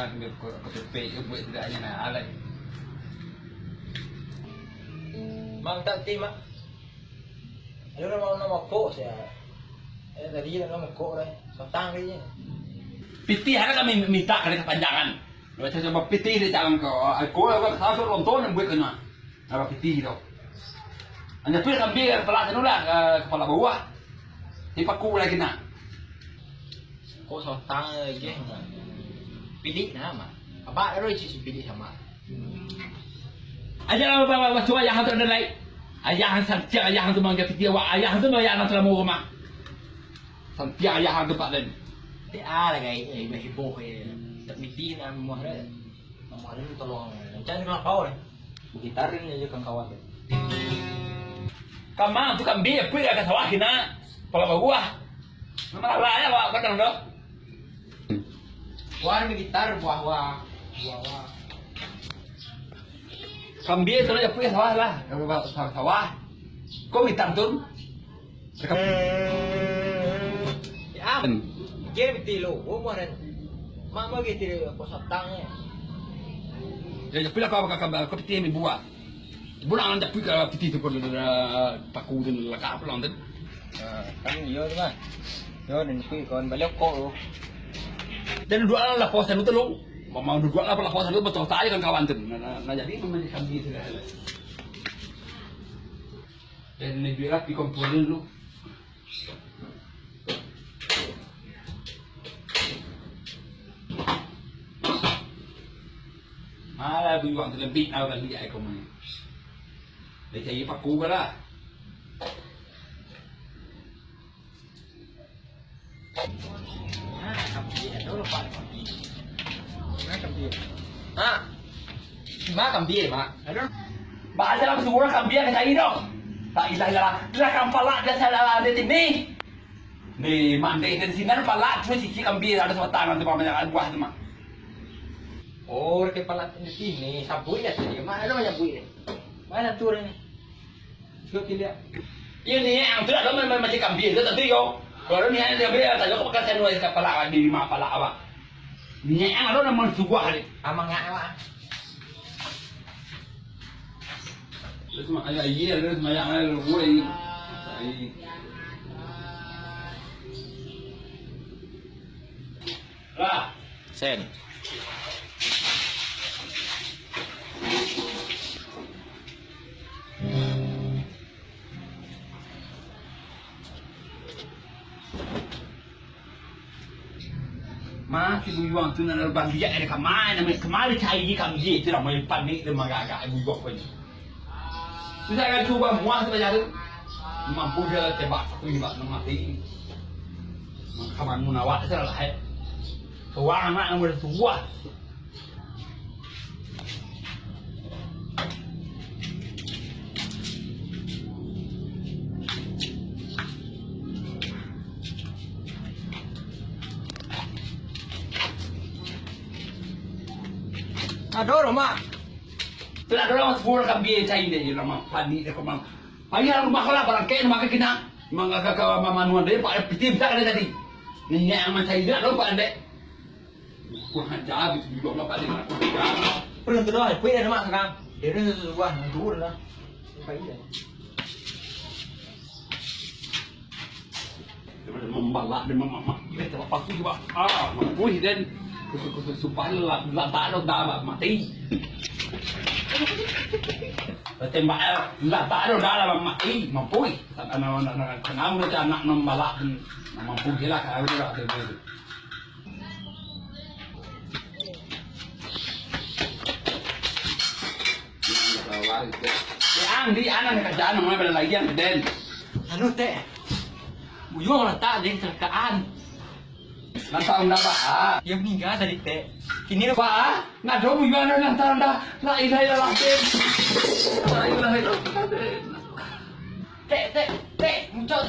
KTP buat tidak hanya nak alai. Mang tak tim mak. Ayo nama kok saya. Tadi nama kok dah. Sotang dia. Piti hari kami minta kali kepanjangan. Kalau saya coba piti dia jangan kau apa kalau lontong yang buat kena. Apa piti itu. Hanya tu kami pelak tu lah kepala bawah. Di paku lagi nak. Kok sotang je. Pilih nama. Apa ada isi pilih sama. Aja apa cuma yang tu ada lain. Ayah santia ayah tu mangga piti awak ayah tu ayah nak selamu rumah. Santia ayah tu pak lain. Dia ada gay heboh tak miti nak muah dah. Muah dah tolong. Jangan kalau kau dah. Gitarin aja kan kawan. Kamang tu kan biar pergi ke sawah kena. Kepala bawah. Nama lah ya awak kadang tu. Wah ni gitar buah. Kambing tu nak pergi sawah lah. Sawah. Kau minta tu. Ya. Dia mesti lo. Buah dan. Mak gitu dia kau sotangnya. Jadi pilih kau piti mi buah. Bulan anda pergi ke piti tu kau paku tu lekap lang tu. Kan dia tu kan. Dia ni pergi kon balik kok. Dan dua lah posan tu lu. Mau dua lah posan tu betul saya kan kawan tu. Nah jadi memang kambing segala. Dan ni biar pergi komponen lu. Malah buang tu lebih awal lagi aku main. Dia cari paku lah. Mak kambing mak. Bahasa lah semua kambing ke cari dong. Tak ilah. Dia kan palak dia salah dia ini. Ni mandi dari sini ada palak terus isi kambing ada sebatang nanti pamannya buah tu mak. Oh, kepala di sini sabui ya tadi. Mana ada banyak bui? Mana tu ni? Cuba lihat. Ini yang tu ada macam kambing tu tadi yo. Kalau ni ada dia tak jauh pakai senoi kepala di lima palak awak. Ni yang ada nama subuh ni. Amang ngak awak. Terus mak ayah iya terus mak yang ada boleh. Lah. Sen. Masih buang tu nak lepas dia ada kemana cari kambing tu lah main panik tu agak buang pun. Tu saya akan cuba muah tu macam tu. Mampu dia tembak satu tembak mati. Kaman munawat salah hai. Tuang nak nombor tua. Aduh, mak. Tu nak orang sepuluh kambing cari dia nama panik dia komang. Ayah rumah kau lah barang kain makan kena. Mangga kakak mama nuan dia pak piti tak ada tadi. Ni yang macam dia lo pak ande. Kurang ajar itu juga lah pak dia nak kurang. Perlu tu dah, pergi dah mak sekarang. Dia ni sesuatu dulu dah. Pergi dah. Dia membalak dia mama. Dia tak apa tu juga. Mampu dan supaya lah tak ada dah mati. Tembak lah tak ada dah mati mampu. Kenapa dia anak membalak mampu dia lah kalau dia tak ada. Di anak kerjaan namanya pada lagi yang den. Anu teh. Buyung lah tak ada kecelakaan. Nanti anda bah. Dia meninggal tadi teh. Kini Pak, nak jauh buyung anda nanti anda. La ilaha illallah den. La ilaha illallah den. Teh, muncul.